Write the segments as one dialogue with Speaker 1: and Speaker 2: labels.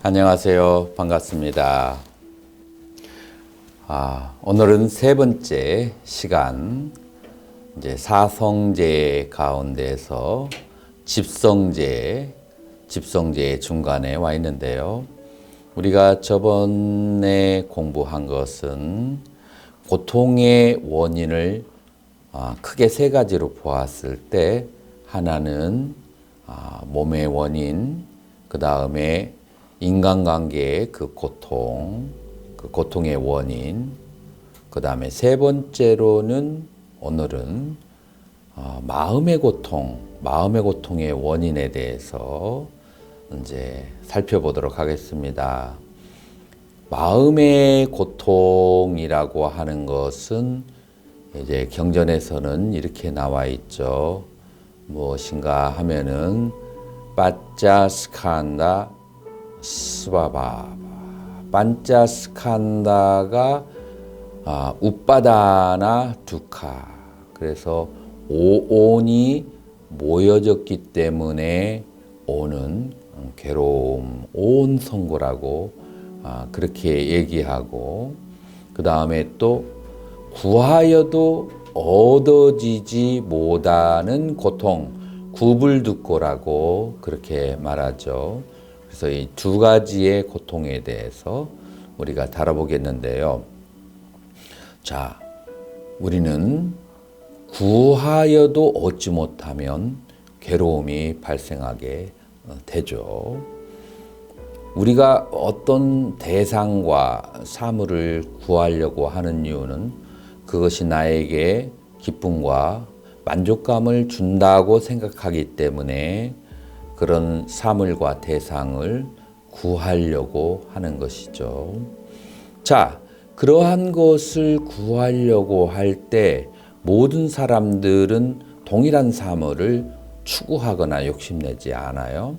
Speaker 1: 안녕하세요. 반갑습니다. 오늘은 세 번째 시간, 이제 사성제 가운데서 집성제 중간에 와 있는데요. 우리가 저번에 공부한 것은 고통의 원인을 크게 세 가지로 보았을 때, 하나는 몸의 원인, 그 다음에 인간관계의 그 고통의 원인, 그 다음에 세 번째로는 오늘은 마음의 고통의 원인에 대해서 이제 살펴보도록 하겠습니다. 마음의 고통이라고 하는 것은 이제 경전에서는 이렇게 나와 있죠. 무엇인가 하면은 빠짜스칸다 스바바. 반짜스칸다가 우빠다나 두카. 그래서 오온이 모여졌기 때문에 오는 괴로움, 오온성고라고 그렇게 얘기하고, 그 다음에 또 구하여도 얻어지지 못하는 고통, 구불듣고라고 그렇게 말하죠. 그래서 이 두 가지의 고통에 대해서 우리가 다뤄보겠는데요. 자, 우리는 구하여도 얻지 못하면 괴로움이 발생하게 되죠. 우리가 어떤 대상과 사물을 구하려고 하는 이유는 그것이 나에게 기쁨과 만족감을 준다고 생각하기 때문에 그런 사물과 대상을 구하려고 하는 것이죠. 자, 그러한 것을 구하려고 할 때 모든 사람들은 동일한 사물을 추구하거나 욕심내지 않아요.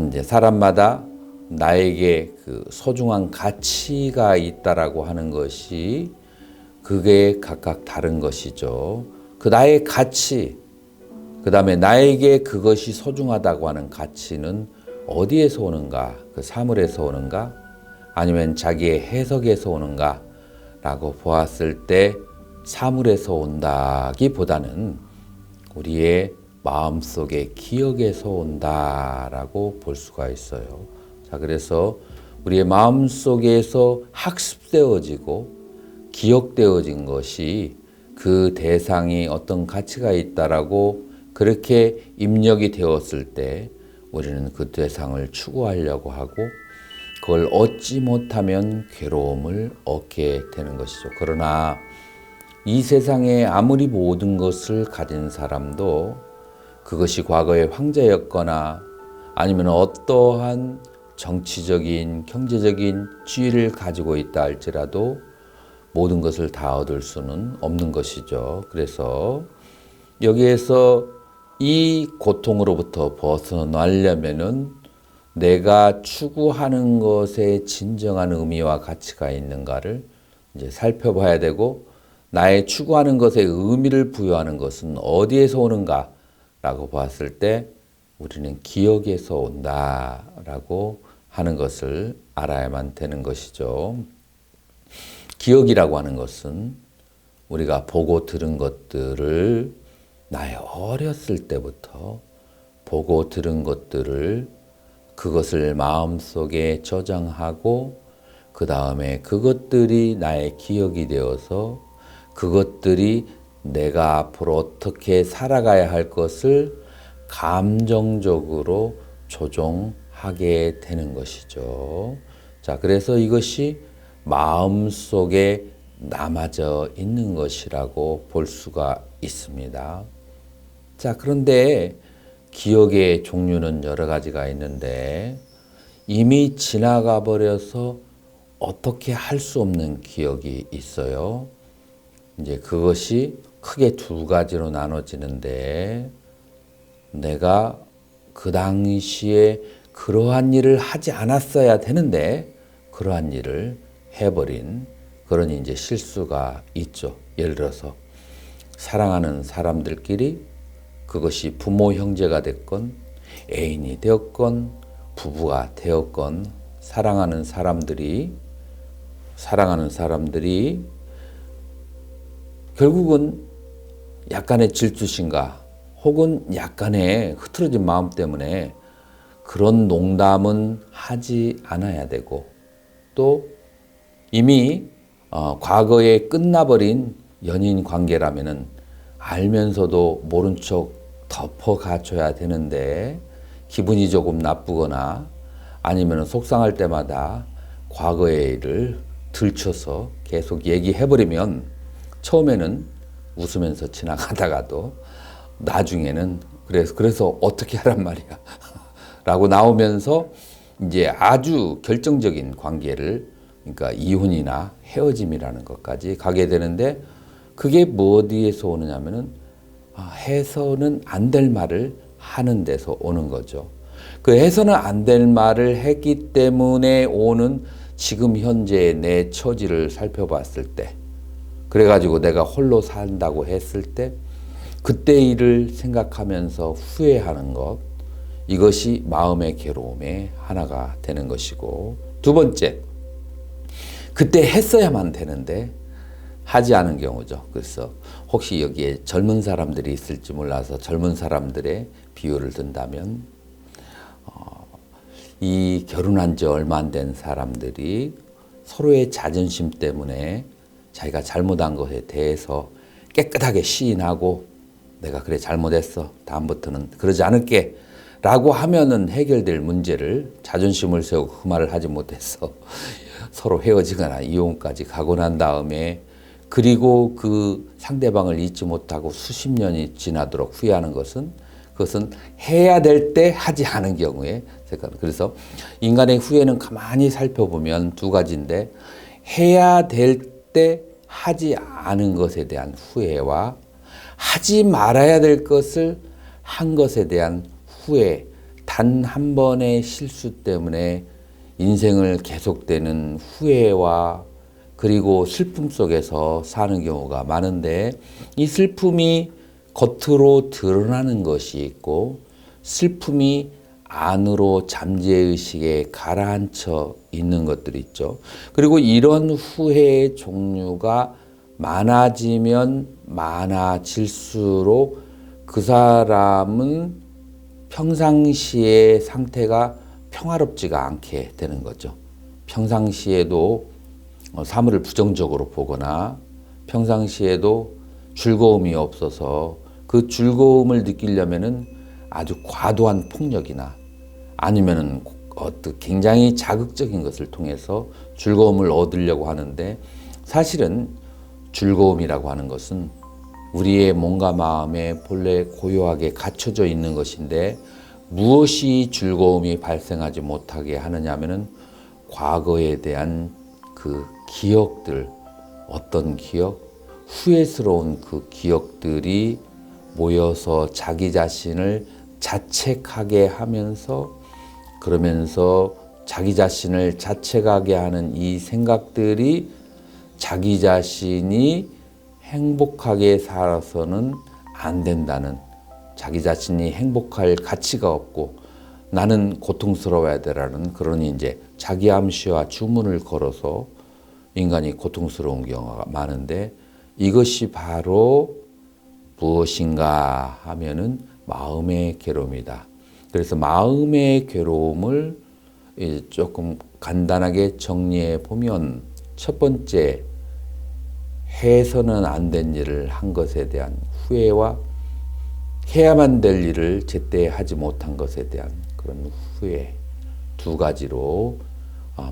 Speaker 1: 이제 사람마다 나에게 그 소중한 가치가 있다라고 하는 것이 그게 각각 다른 것이죠. 그 나의 가치, 그 다음에 나에게 그것이 소중하다고 하는 가치는 어디에서 오는가? 그 사물에서 오는가? 아니면 자기의 해석에서 오는가? 라고 보았을 때 사물에서 온다기보다는 우리의 마음속의 기억에서 온다라고 볼 수가 있어요. 자, 그래서 우리의 마음속에서 학습되어지고 기억되어진 것이 그 대상이 어떤 가치가 있다라고 그렇게 입력이 되었을 때 우리는 그 대상을 추구하려고 하고 그걸 얻지 못하면 괴로움을 얻게 되는 것이죠. 그러나 이 세상에 아무리 모든 것을 가진 사람도 그것이 과거의 황제였거나 아니면 어떠한 정치적인, 경제적인 지위를 가지고 있다 할지라도 모든 것을 다 얻을 수는 없는 것이죠. 그래서 여기에서 이 고통으로부터 벗어나려면은 내가 추구하는 것에 진정한 의미와 가치가 있는가를 이제 살펴봐야 되고, 나의 추구하는 것에 의미를 부여하는 것은 어디에서 오는가라고 봤을 때 우리는 기억에서 온다라고 하는 것을 알아야만 되는 것이죠. 기억이라고 하는 것은 우리가 보고 들은 것들을 나의 어렸을 때부터 보고 들은 것들을 그것을 마음속에 저장하고 그 다음에 그것들이 나의 기억이 되어서 그것들이 내가 앞으로 어떻게 살아가야 할 것을 감정적으로 조종하게 되는 것이죠. 자, 그래서 이것이 마음속에 남아져 있는 것이라고 볼 수가 있습니다. 자, 그런데 기억의 종류는 여러 가지가 있는데 이미 지나가 버려서 어떻게 할 수 없는 기억이 있어요. 이제 그것이 크게 두 가지로 나눠지는데, 내가 그 당시에 그러한 일을 하지 않았어야 되는데 그러한 일을 해버린 그런 이제 실수가 있죠. 예를 들어서 사랑하는 사람들끼리 그것이 부모 형제가 됐건 애인이 되었건 부부가 되었건 사랑하는 사람들이 결국은 약간의 질투심과 혹은 약간의 흐트러진 마음 때문에 그런 농담은 하지 않아야 되고, 또 이미 과거에 끝나버린 연인 관계라면은 알면서도 모른 척 덮어가줘야 되는데, 기분이 조금 나쁘거나 아니면 속상할 때마다 과거의 일을 들춰서 계속 얘기해버리면 처음에는 웃으면서 지나가다가도 나중에는 그래서 어떻게 하란 말이야 라고 나오면서 이제 아주 결정적인 관계를, 그러니까 이혼이나 헤어짐이라는 것까지 가게 되는데, 그게 뭐 어디에서 오느냐면은 해서는 안 될 말을 하는 데서 오는 거죠. 그 해서는 안 될 말을 했기 때문에 오는 지금 현재의 내 처지를 살펴봤을 때, 그래가지고 내가 홀로 산다고 했을 때 그때 일을 생각하면서 후회하는 것, 이것이 마음의 괴로움의 하나가 되는 것이고, 두 번째, 그때 했어야만 되는데 하지 않은 경우죠. 그래서 혹시 여기에 젊은 사람들이 있을지 몰라서 젊은 사람들의 비유를 든다면, 이 결혼한 지 얼마 안 된 사람들이 서로의 자존심 때문에 자기가 잘못한 것에 대해서 깨끗하게 시인하고, 내가 그래 잘못했어, 다음부터는 그러지 않을게 라고 하면은 해결될 문제를 자존심을 세우고 그 말을 하지 못해서 서로 헤어지거나 이혼까지 가고 난 다음에, 그리고 그 상대방을 잊지 못하고 수십 년이 지나도록 후회하는 것은, 그것은 해야 될 때 하지 않은 경우에. 그래서 인간의 후회는 가만히 살펴보면 두 가지인데, 해야 될 때 하지 않은 것에 대한 후회와 하지 말아야 될 것을 한 것에 대한 후회, 단 한 번의 실수 때문에 인생을 계속되는 후회와 그리고 슬픔 속에서 사는 경우가 많은데, 이 슬픔이 겉으로 드러나는 것이 있고 슬픔이 안으로 잠재의식에 가라앉혀 있는 것들이 있죠. 그리고 이런 후회의 종류가 많아지면 많아질수록 그 사람은 평상시의 상태가 평화롭지가 않게 되는 거죠. 평상시에도 사물을 부정적으로 보거나 평상시에도 즐거움이 없어서 그 즐거움을 느끼려면은 아주 과도한 폭력이나 아니면은 어떤 굉장히 자극적인 것을 통해서 즐거움을 얻으려고 하는데, 사실은 즐거움이라고 하는 것은 우리의 몸과 마음에 본래 고요하게 갖춰져 있는 것인데, 무엇이 즐거움이 발생하지 못하게 하느냐면은 과거에 대한 그 기억들, 어떤 기억, 후회스러운 그 기억들이 모여서 자기 자신을 자책하게 하면서, 그러면서 자기 자신을 자책하게 하는 이 생각들이 자기 자신이 행복하게 살아서는 안 된다는, 자기 자신이 행복할 가치가 없고 나는 고통스러워야 되라는 그런 이제 자기 암시와 주문을 걸어서 인간이 고통스러운 경우가 많은데, 이것이 바로 무엇인가 하면은 마음의 괴로움이다. 그래서 마음의 괴로움을 조금 간단하게 정리해 보면, 첫 번째, 해서는 안 된 일을 한 것에 대한 후회와 해야만 될 일을 제때 하지 못한 것에 대한 그런 후회, 두 가지로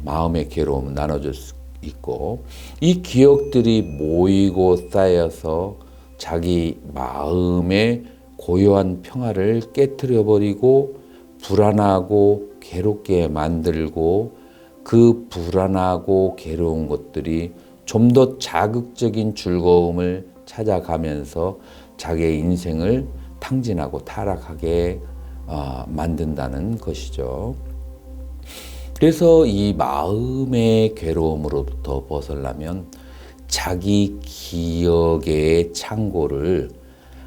Speaker 1: 마음의 괴로움은 나눠질 수 있고, 이 기억들이 모이고 쌓여서 자기 마음의 고요한 평화를 깨트려 버리고 불안하고 괴롭게 만들고, 그 불안하고 괴로운 것들이 좀 더 자극적인 즐거움을 찾아가면서 자기의 인생을 탕진하고 타락하게 만든다는 것이죠. 그래서 이 마음의 괴로움으로부터 벗어나려면 자기 기억의 창고를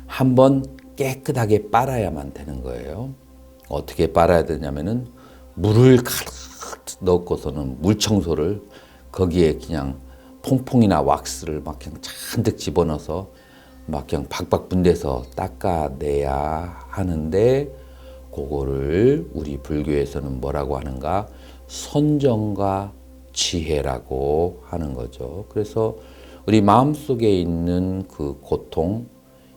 Speaker 1: 한번 깨끗하게 빨아야만 되는 거예요. 어떻게 빨아야 되냐면은 물을 가득 넣고서는 물 청소를 거기에 그냥 퐁퐁이나 왁스를 막 그냥 잔뜩 집어넣어서 막 그냥 박박 분대서 닦아내야 하는데, 그거를 우리 불교에서는 뭐라고 하는가? 선정과 지혜라고 하는 거죠. 그래서 우리 마음속에 있는 그 고통,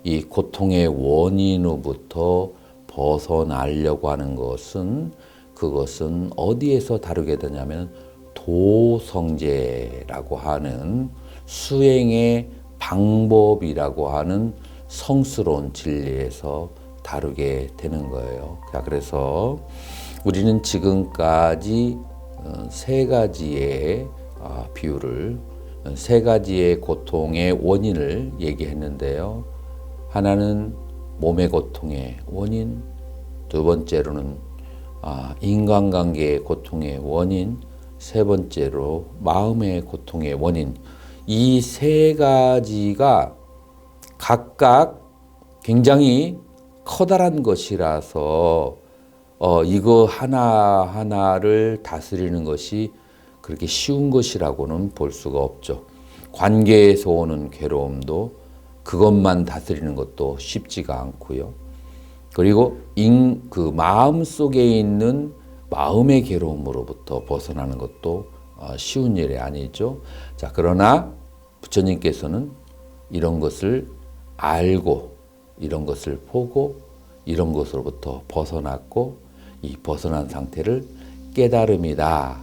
Speaker 1: 이 고통의 원인으로부터 벗어나려고 하는 것은, 그것은 어디에서 다루게 되냐면 도성제라고 하는 수행의 방법이라고 하는 성스러운 진리에서 다루게 되는 거예요. 자, 그래서 우리는 지금까지 세 가지의 비유를, 세 가지의 고통의 원인을 얘기했는데요. 하나는 몸의 고통의 원인, 두 번째로는 인간관계의 고통의 원인, 세 번째로 마음의 고통의 원인. 이 세 가지가 각각 굉장히 커다란 것이라서 이거 하나하나를 다스리는 것이 그렇게 쉬운 것이라고는 볼 수가 없죠. 관계에서 오는 괴로움도 그것만 다스리는 것도 쉽지가 않고요. 그리고 그 마음 속에 있는 마음의 괴로움으로부터 벗어나는 것도 쉬운 일이 아니죠. 자, 그러나 부처님께서는 이런 것을 알고, 이런 것을 보고, 이런 것으로부터 벗어났고, 이 벗어난 상태를 깨달음이다.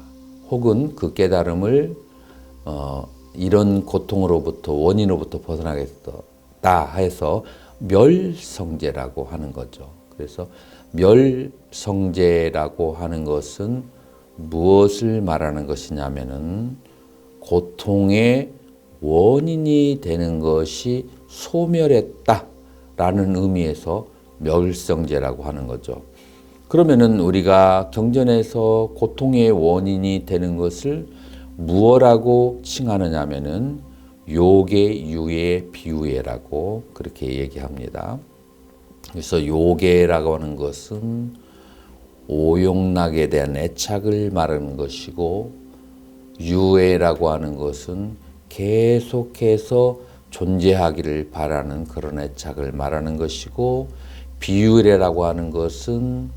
Speaker 1: 혹은 그 깨달음을 이런 고통으로부터, 원인으로부터 벗어나겠다 해서 멸성제라고 하는 거죠. 그래서 멸성제라고 하는 것은 무엇을 말하는 것이냐면은 고통의 원인이 되는 것이 소멸했다라는 의미에서 멸성제라고 하는 거죠. 그러면은 우리가 경전에서 고통의 원인이 되는 것을 무엇라고 칭하느냐면은 요계, 유예, 비유예라고 그렇게 얘기합니다. 그래서 요계라고 하는 것은 오용락에 대한 애착을 말하는 것이고, 유예라고 하는 것은 계속해서 존재하기를 바라는 그런 애착을 말하는 것이고, 비유례라고 하는 것은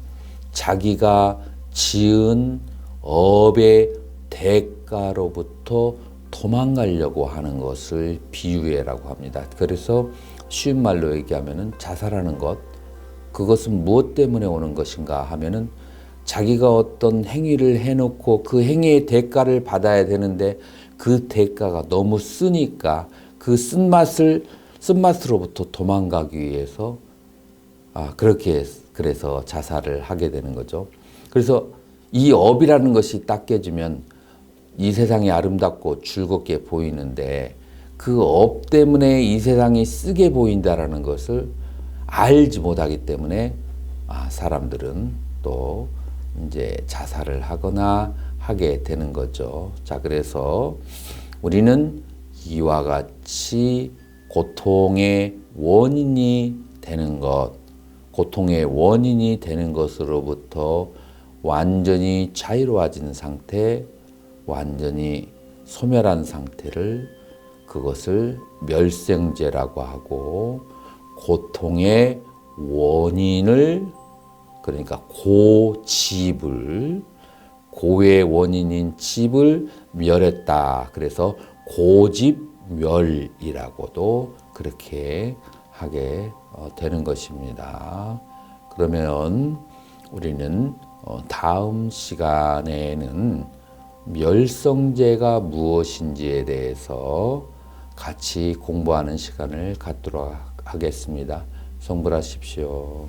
Speaker 1: 자기가 지은 업의 대가로부터 도망가려고 하는 것을 비유례라고 합니다. 그래서 쉬운 말로 얘기하면은 자살하는 것, 그것은 무엇 때문에 오는 것인가 하면은 자기가 어떤 행위를 해놓고 그 행위의 대가를 받아야 되는데 그 대가가 너무 쓰니까 그 쓴맛으로부터 도망가기 위해서 그래서 자살을 하게 되는 거죠. 그래서 이 업이라는 것이 딱 깨지면 이 세상이 아름답고 즐겁게 보이는데 그 업 때문에 이 세상이 쓰게 보인다라는 것을 알지 못하기 때문에 사람들은 또 이제 자살을 하거나 하게 되는 거죠. 자, 그래서 우리는 이와 같이 고통의 원인이 되는 것, 고통의 원인이 되는 것으로부터 완전히 자유로워진 상태, 완전히 소멸한 상태를, 그것을 멸생제라고 하고, 고통의 원인을, 그러니까 고집을, 고의 원인인 집을 멸했다. 그래서 고집멸이라고도 그렇게 하게 되는 것입니다. 그러면 우리는 다음 시간에는 멸성제가 무엇인지에 대해서 같이 공부하는 시간을 갖도록 하겠습니다. 성불하십시오.